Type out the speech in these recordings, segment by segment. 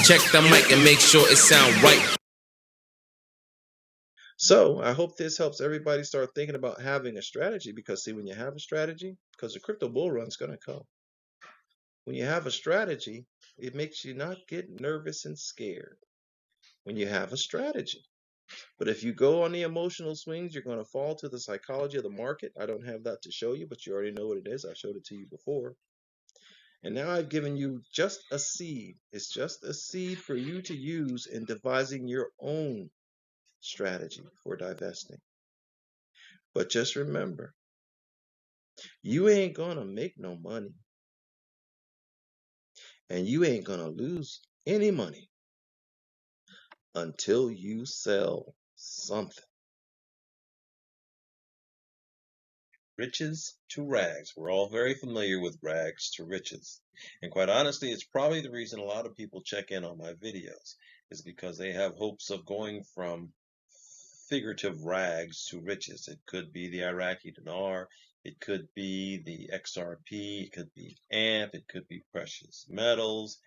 Check the mic and make sure it sound right. So I hope this helps everybody start thinking about having a strategy, because see, when you have a strategy, because the crypto bull run's going to come. When you have a strategy, it makes you not get nervous and scared when you have a strategy. But if you go on the emotional swings, you're going to fall to the psychology of the market. I don't have that to show you, but you already know what it is. I showed it to you before. And now I've given you just a seed. It's just a seed for you to use in devising your own strategy for divesting. But just remember, you ain't going to make no money. And you ain't going to lose any money until you sell something. Riches to rags. We're all very familiar with rags to riches. And quite honestly, it's probably the reason a lot of people check in on my videos, is because they have hopes of going from figurative rags to riches. It could be the Iraqi dinar, it could be the XRP, it could be AMP, it could be precious metals,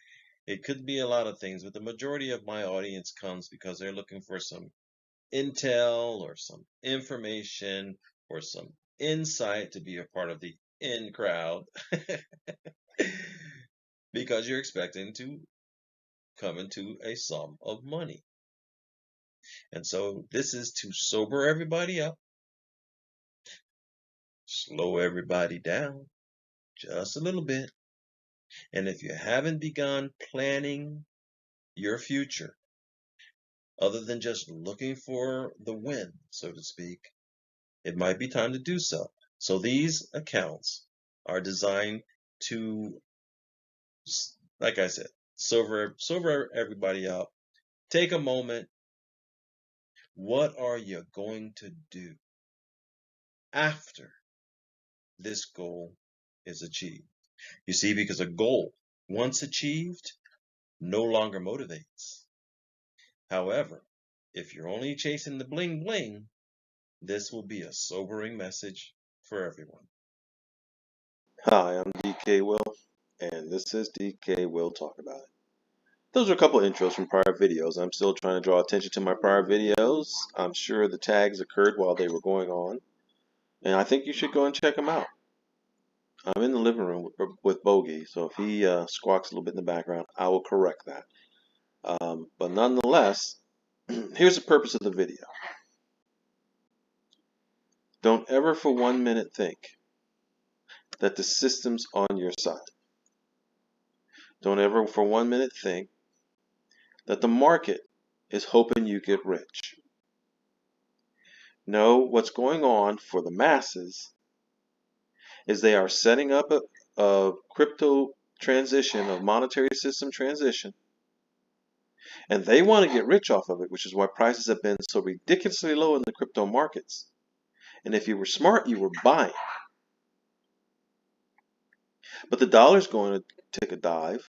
it could be a lot of things, but the majority of my audience comes because they're looking for some intel or some information or some insight to be a part of the in crowd because you're expecting to come into a sum of money. And so this is to sober everybody up, slow everybody down just a little bit. And if you haven't begun planning your future, other than just looking for the win, so to speak, it might be time to do so. So these accounts are designed to, like I said, sober everybody up. Take a moment. What are you going to do after this goal is achieved? You see, because a goal, once achieved, no longer motivates. However, if you're only chasing the bling bling, this will be a sobering message for everyone. Hi, I'm DK Will, and this is DK Will Talk About It. Those are a couple of intros from prior videos. I'm still trying to draw attention to my prior videos. I'm sure the tags occurred while they were going on, and I think you should go and check them out. I'm in the living room with Bogey, so if he squawks a little bit in the background, I will correct that. But nonetheless, here's the purpose of the video. Don't ever for 1 minute think that the system's on your side. Don't ever for 1 minute think that the market is hoping you get rich. No, what's going on for the masses is they are setting up a crypto transition, a monetary system transition, and they want to get rich off of it, which is why prices have been so ridiculously low in the crypto markets. And if you were smart, you were buying. But the dollar's going to take a dive.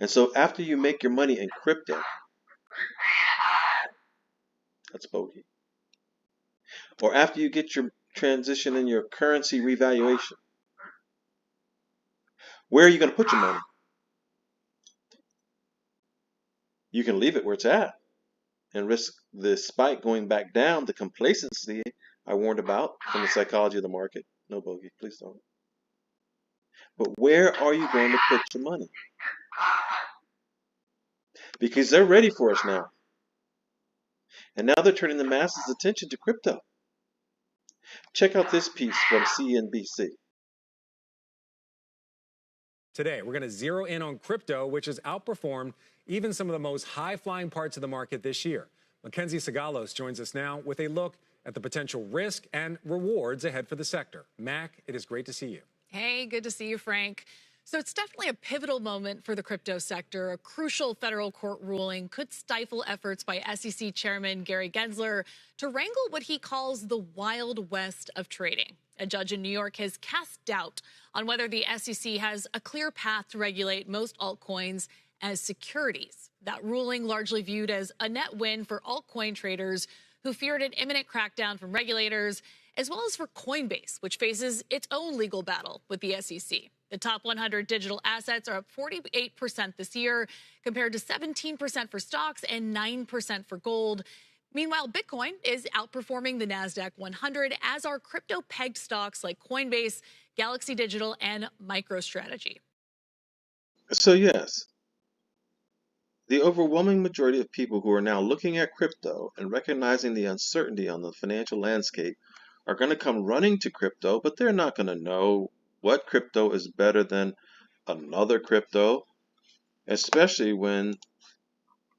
And so after you make your money in crypto, that's bogey, or after you get your transition in your currency revaluation, where are you going to put your money? You can leave it where it's at and risk the spike going back down, the complacency I warned about from the psychology of the market. No, bogey, please don't. But where are you going to put your money? Because they're ready for us now. And now they're turning the masses' attention to crypto. Check out this piece from CNBC. Today, we're going to zero in on crypto, which has outperformed even some of the most high-flying parts of the market this year. Mackenzie Sagalos joins us now with a look at the potential risk and rewards ahead for the sector. Mac, it is great to see you. Hey, good to see you, Frank. So it's definitely a pivotal moment for the crypto sector. A crucial federal court ruling could stifle efforts by SEC Chairman Gary Gensler to wrangle what he calls the Wild West of trading. A judge in New York has cast doubt on whether the SEC has a clear path to regulate most altcoins as securities. That ruling largely viewed as a net win for altcoin traders who feared an imminent crackdown from regulators, as well as for Coinbase, which faces its own legal battle with the SEC. The top 100 digital assets are up 48% this year, compared to 17% for stocks and 9% for gold. Meanwhile, Bitcoin is outperforming the NASDAQ 100, as are crypto-pegged stocks like Coinbase, Galaxy Digital, and MicroStrategy. So yes, the overwhelming majority of people who are now looking at crypto and recognizing the uncertainty on the financial landscape are going to come running to crypto, but they're not going to know what crypto is better than another crypto, especially when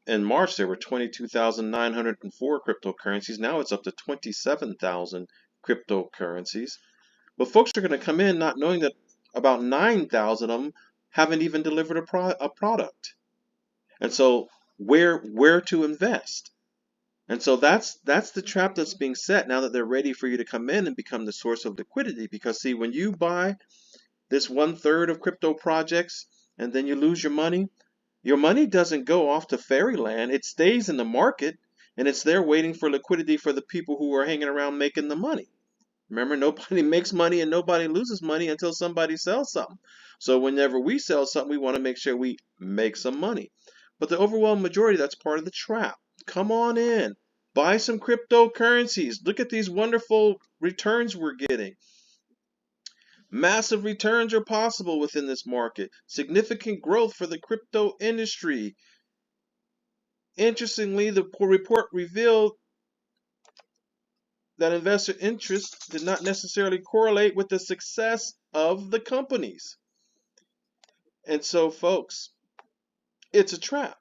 in March there were 22,904 cryptocurrencies. Now it's up to 27,000 cryptocurrencies. But folks are going to come in not knowing that about 9,000 of them haven't even delivered a product. And so where to invest? And so that's the trap that's being set now that they're ready for you to come in and become the source of liquidity. Because see, when you buy this 1/3 of crypto projects and then you lose your money doesn't go off to fairyland. It stays in the market, and it's there waiting for liquidity for the people who are hanging around making the money. Remember, nobody makes money and nobody loses money until somebody sells something. So whenever we sell something, we want to make sure we make some money. But the overwhelming majority, that's part of the trap. Come on in. Buy some cryptocurrencies. Look at these wonderful returns we're getting. Massive returns are possible within this market. Significant growth for the crypto industry. Interestingly, the report revealed that investor interest did not necessarily correlate with the success of the companies. And so, folks, it's a trap.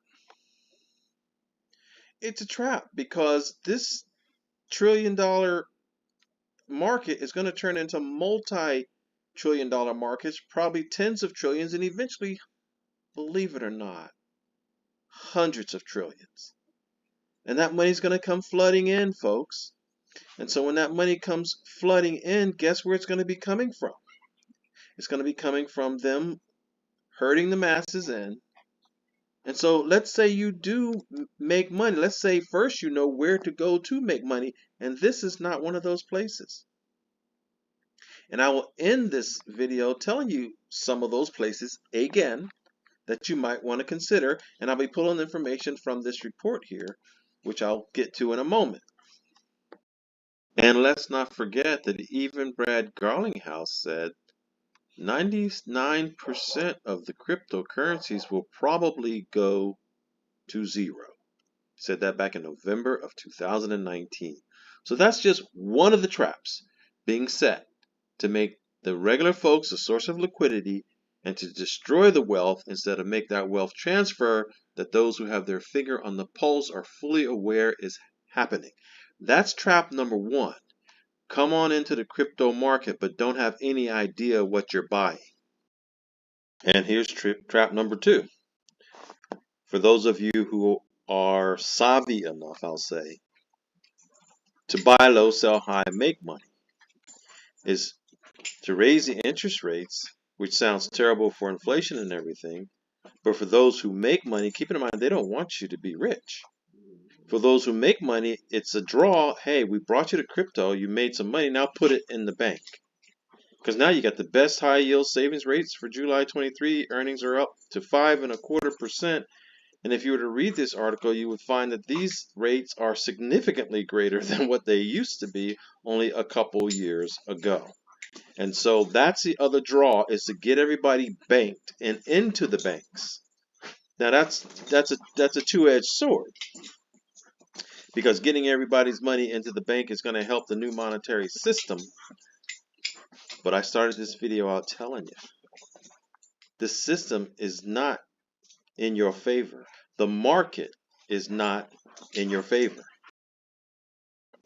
It's a trap because this trillion-dollar market is going to turn into multi-trillion-dollar markets, probably tens of trillions, and eventually, believe it or not, hundreds of trillions. And that money's going to come flooding in, folks. And so when that money comes flooding in, guess where it's going to be coming from? It's going to be coming from them herding the masses in. And so let's say you do make money. Let's say first you know where to go to make money. And this is not one of those places. And I will end this video telling you some of those places again that you might want to consider. And I'll be pulling information from this report here, which I'll get to in a moment. And let's not forget that even Brad Garlinghouse said 99% of the cryptocurrencies will probably go to zero. He said that back in November of 2019. So that's just one of the traps being set to make the regular folks a source of liquidity and to destroy the wealth instead of make that wealth transfer that those who have their finger on the pulse are fully aware is happening. That's trap number one. Come on into the crypto market, but don't have any idea what you're buying. And here's trap number two. For those of you who are savvy enough, I'll say, to buy low, sell high, make money, is to raise the interest rates, which sounds terrible for inflation and everything. But for those who make money, keep in mind, they don't want you to be rich. For those who make money, it's a draw. Hey, we brought you to crypto. You made some money. Now put it in the bank. Because now you got the best high yield savings rates for July 23. Earnings are up to 5.25%. And if you were to read this article, you would find that these rates are significantly greater than what they used to be only a couple years ago. And so that's the other draw, is to get everybody banked and into the banks. Now that's a two-edged sword, because getting everybody's money into the bank is going to help the new monetary system. But I started this video out telling you, the system is not in your favor. The market is not in your favor.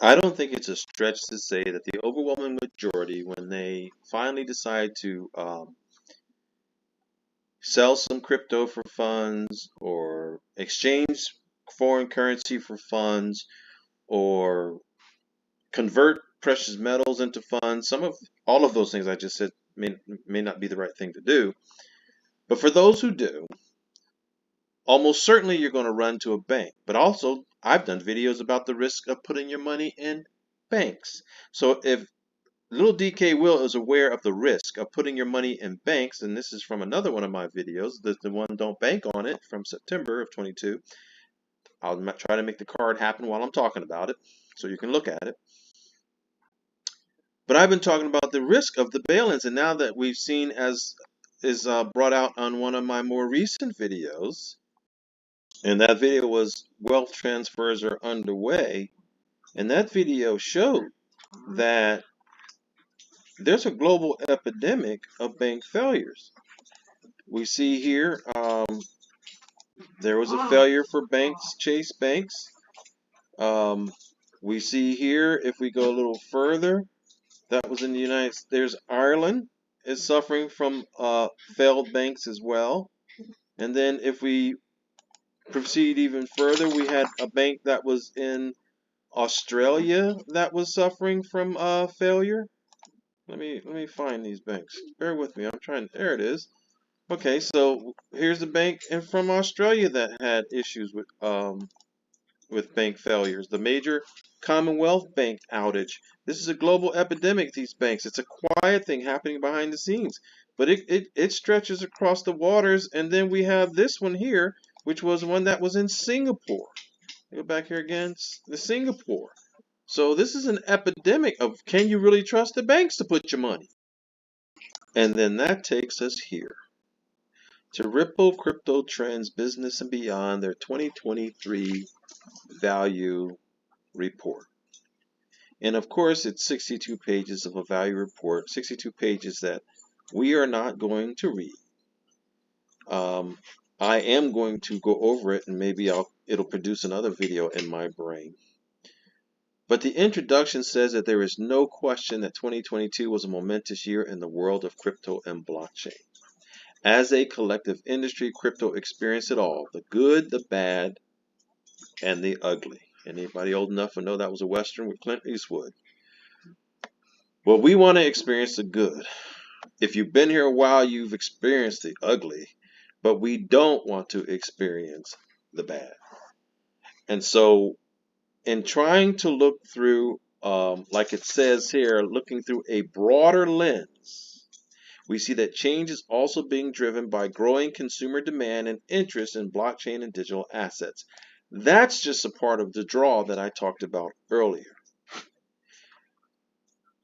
I don't think it's a stretch to say that the overwhelming majority, when they finally decide to sell some crypto for funds, or exchange foreign currency for funds, or convert precious metals into funds, all of those things I just said may not be the right thing to do. But for those who do, almost certainly you're going to run to a bank. But also, I've done videos about the risk of putting your money in banks. So if little DK Will is aware of the risk of putting your money in banks, and this is from another one of my videos, the one Don't Bank on It from September of 22. I'll try to make the card happen while I'm talking about it so you can look at it. But I've been talking about the risk of the bail-ins, and now that we've seen, as is brought out on one of my more recent videos, and that video was Wealth Transfers Are Underway, and that video showed that there's a global epidemic of bank failures. We see here there was a failure for banks, Chase banks. We see here, if we go a little further, that was in the United States. There's Ireland is suffering from failed banks as well. And then if we proceed even further, we had a bank that was in Australia that was suffering from failure. Let me find these banks. Bear with me. I'm trying. There it is. Okay, so here's a bank from Australia that had issues with bank failures. The major Commonwealth Bank outage. This is a global epidemic, these banks. It's a quiet thing happening behind the scenes, but it stretches across the waters. And then we have this one here, which was one that was in Singapore. Go back here again, the Singapore. So this is an epidemic of, can you really trust the banks to put your money? And then that takes us here to Ripple Crypto Trends Business and Beyond, their 2023 value report. And of course, it's 62 pages of a value report, 62 pages that we are not going to read. I am going to go over it, and maybe it'll produce another video in my brain. But the introduction says that there is no question that 2022 was a momentous year in the world of crypto and blockchain. As a collective industry, crypto experienced it all, the good, the bad, and the ugly. Anybody old enough to know that was a Western with Clint Eastwood? Well, we want to experience the good. If you've been here a while, you've experienced the ugly, but we don't want to experience the bad. And so in trying to look through, like it says here, looking through a broader lens, we see that change is also being driven by growing consumer demand and interest in blockchain and digital assets. That's just a part of the draw that I talked about earlier.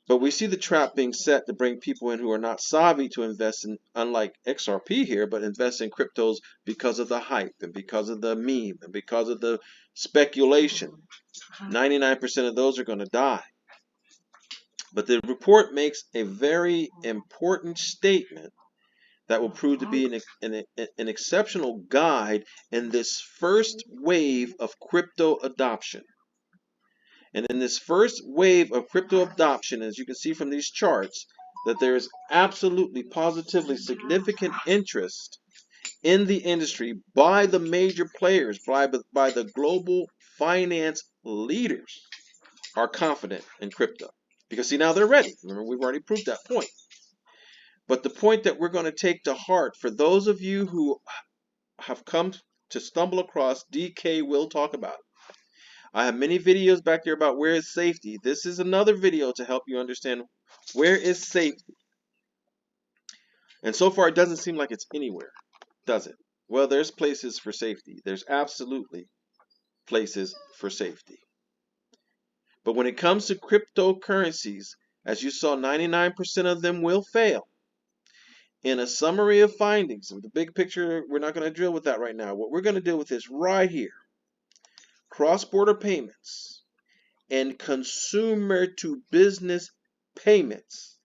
But we see the trap being set to bring people in who are not savvy to invest in, unlike XRP here, but invest in cryptos because of the hype and because of the meme and because of the speculation. 99% of those are going to die. But the report makes a very important statement that will prove to be an exceptional guide in this first wave of crypto adoption. And in this first wave of crypto adoption, as you can see from these charts, that there is absolutely, positively significant interest in the industry by the major players, by the global finance leaders are confident in crypto. Because see, now they're ready. Remember, we've already proved that point. But the point that we're going to take to heart, for those of you who have come to stumble across DK Will Talk About It, I have many videos back there about where is safety. This is another video to help you understand where is safety. And so far, it doesn't seem like it's anywhere, does it? Well, there's places for safety. There's absolutely places for safety. But when it comes to cryptocurrencies, as you saw, 99% of them will fail. In a summary of findings, the big picture, we're not going to drill with that right now. What we're going to deal with is right here. Cross-border payments and consumer-to-business payments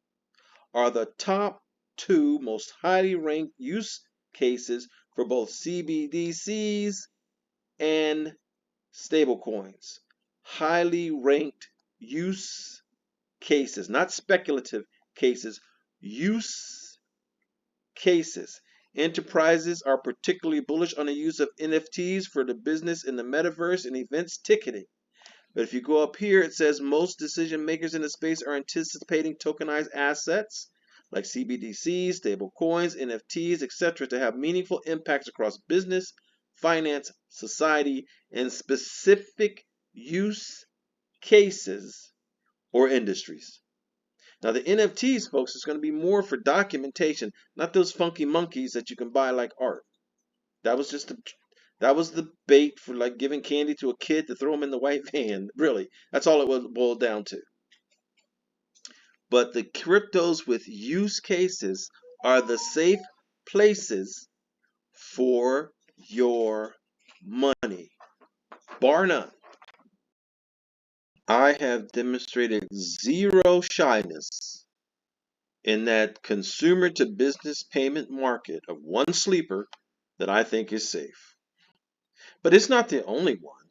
are the top two most highly ranked use cases for both CBDCs and stablecoins. Highly ranked use cases, not speculative cases, use cases. Enterprises are particularly bullish on the use of NFTs for the business in the metaverse and events ticketing. But if you go up here, it says most decision makers in the space are anticipating tokenized assets like CBDCs, stablecoins, NFTs, etc. to have meaningful impacts across business, finance, society, and specific use cases or industries. Now the NFTs, folks, is going to be more for documentation, not those funky monkeys that you can buy like art. That was the bait for like giving candy to a kid to throw him in the white van. Really, that's all it was boiled down to. But the cryptos with use cases are the safe places for your money, bar none. I have demonstrated zero shyness in that consumer to business payment market of one sleeper that I think is safe. But it's not the only one.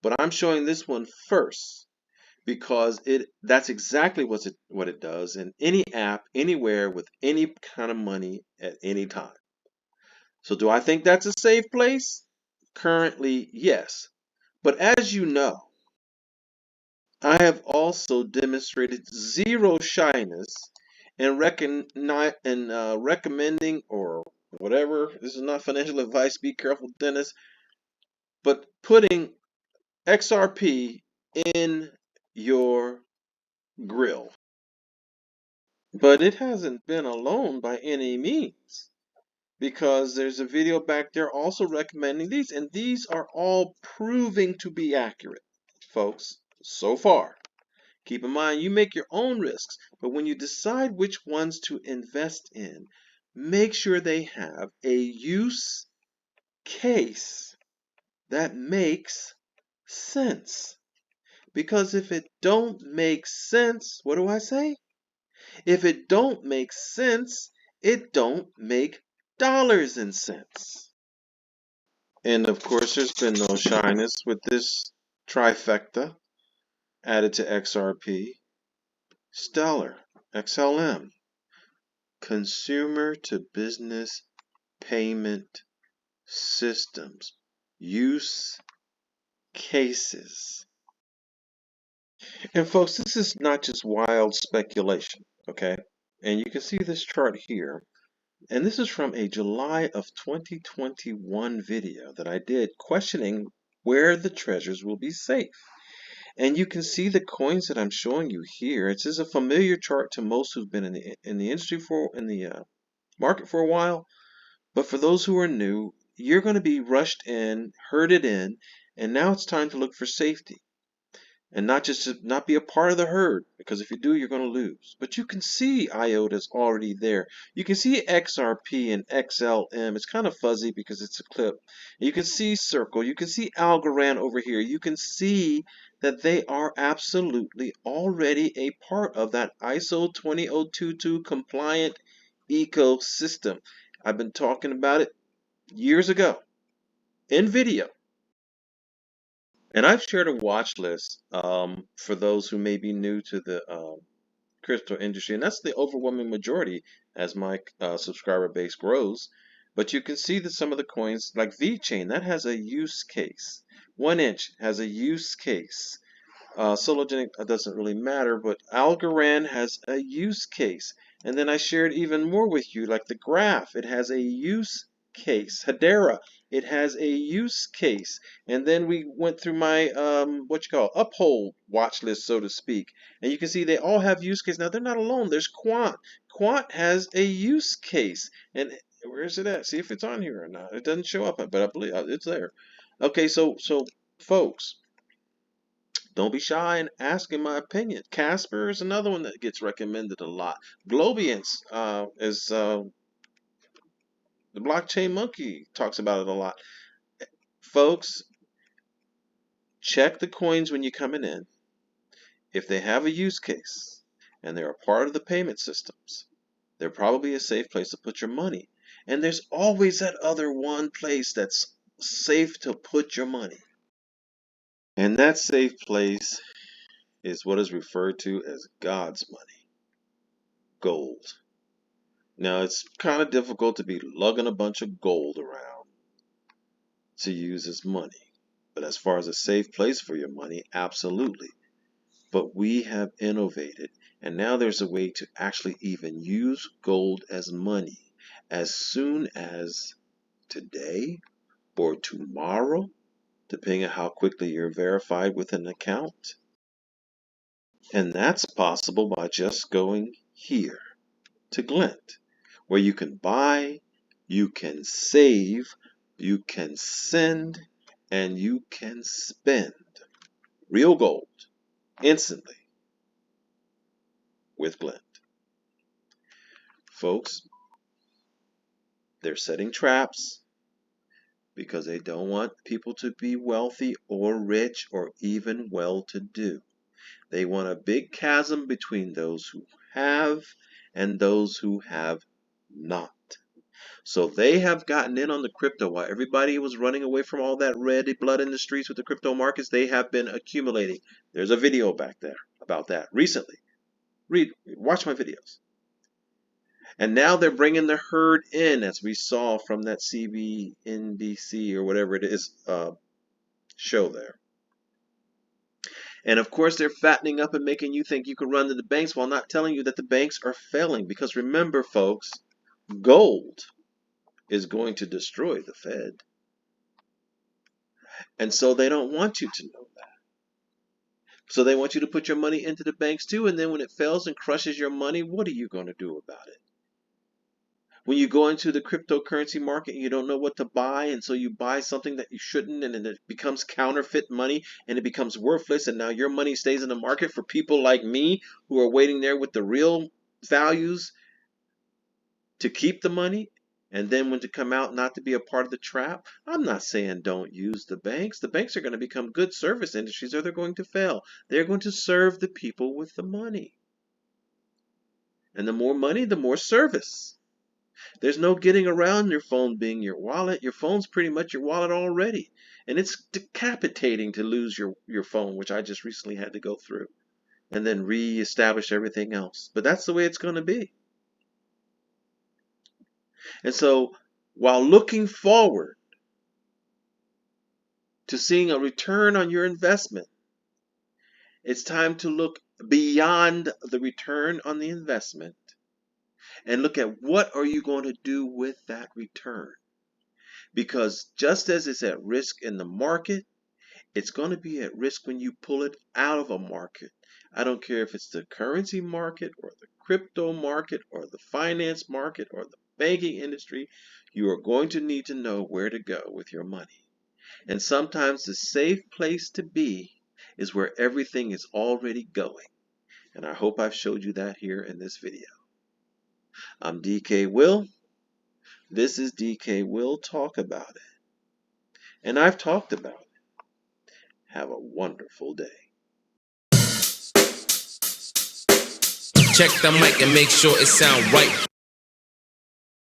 But I'm showing this one first because that's exactly what it does in any app, anywhere, with any kind of money at any time. So do I think that's a safe place? Currently, yes. But as you know, I have also demonstrated zero shyness in recommending or whatever. This is not financial advice. Be careful, Dennis. But putting XRP in your grill. But it hasn't been alone by any means, because there's a video back there also recommending these, and these are all proving to be accurate, folks, so far. Keep in mind, you make your own risks, but when you decide which ones to invest in, make sure they have a use case that makes sense. Because if it don't make sense, what do I say? If it don't make sense, it don't make dollars and cents. And of course, there's been no shyness with this trifecta added to XRP. Stellar, XLM, consumer to business payment systems, use cases. And folks, this is not just wild speculation, okay? And you can see this chart here. And this is from a July of 2021 video that I did questioning where the treasures will be safe. And you can see the coins that I'm showing you here. It's just a familiar chart to most who've been in the industry in the market for a while. But for those who are new, you're going to be rushed in, herded in, and now it's time to look for safety. And not just to not be a part of the herd, because if you do, you're going to lose. But you can see IOTA's already there. You can see XRP and XLM. It's kind of fuzzy because it's a clip. You can see Circle. You can see Algorand over here. You can see that they are absolutely already a part of that ISO 20022 compliant ecosystem. I've been talking about it years ago in video. And I've shared a watch list for those who may be new to the crypto industry, and that's the overwhelming majority as my subscriber base grows. But you can see that some of the coins, like VeChain, that has a use case. 1inch has a use case. Sologenic doesn't really matter, but Algorand has a use case. And then I shared even more with you, like the Graph, it has a use case. Hedera, it has a use case. And then we went through my Uphold watch list, so to speak. And you can see they all have use case. Now they're not alone. There's Quant. Quant has a use case. And where is it at? See if it's on here or not. It doesn't show up, but I believe it's there. Okay, so folks, don't be shy and ask in my opinion. Casper is another one that gets recommended a lot. Globiance is the blockchain monkey talks about it a lot. Folks, check the coins when you're coming in. If they have a use case and they're a part of the payment systems, they're probably a safe place to put your money. And there's always that other one place that's safe to put your money. And that safe place is what is referred to as God's money, gold. Now, it's kind of difficult to be lugging a bunch of gold around to use as money. But as far as a safe place for your money, absolutely. But we have innovated, and now there's a way to actually even use gold as money as soon as today or tomorrow, depending on how quickly you're verified with an account. And that's possible by just going here to GLINT, where you can buy, you can save, you can send, and you can spend real gold instantly with GLINT. Folks, they're setting traps because they don't want people to be wealthy or rich or even well-to-do. They want a big chasm between those who have and those who have not. So they have gotten in on the crypto while everybody was running away from all that red blood in the streets with the crypto markets. They have been accumulating. There's a video back there about that recently. Watch my videos. And now they're bringing the herd in, as we saw from that CBNBC or whatever it is show there. And of course, they're fattening up and making you think you can run to the banks while not telling you that the banks are failing. Because remember, folks, gold is going to destroy the Fed. And so they don't want you to know that. So they want you to put your money into the banks too. And then when it fails and crushes your money, what are you going to do about it? When you go into the cryptocurrency market and you don't know what to buy, and so you buy something that you shouldn't, and then it becomes counterfeit money and it becomes worthless, and now your money stays in the market for people like me who are waiting there with the real values to keep the money, and then when to come out not to be a part of the trap. I'm not saying don't use the banks. The banks are going to become good service industries or they're going to fail. They're going to serve the people with the money. And the more money, the more service. There's no getting around your phone being your wallet. Your phone's pretty much your wallet already. And it's decapitating to lose your phone, which I just recently had to go through, and then reestablish everything else. But that's the way it's going to be. And so, while looking forward to seeing a return on your investment, it's time to look beyond the return on the investment and look at what are you going to do with that return. Because just as it's at risk in the market, it's going to be at risk when you pull it out of a market. I don't care if it's the currency market or the crypto market or the finance market or the banking industry. You are going to need to know where to go with your money. And sometimes the safe place to be is where everything is already going. And I hope I've showed you that here in this video. I'm DK Will. This is DK Will Talk About It. And I've talked about it. Have a wonderful day. Check the mic and make sure it sound right.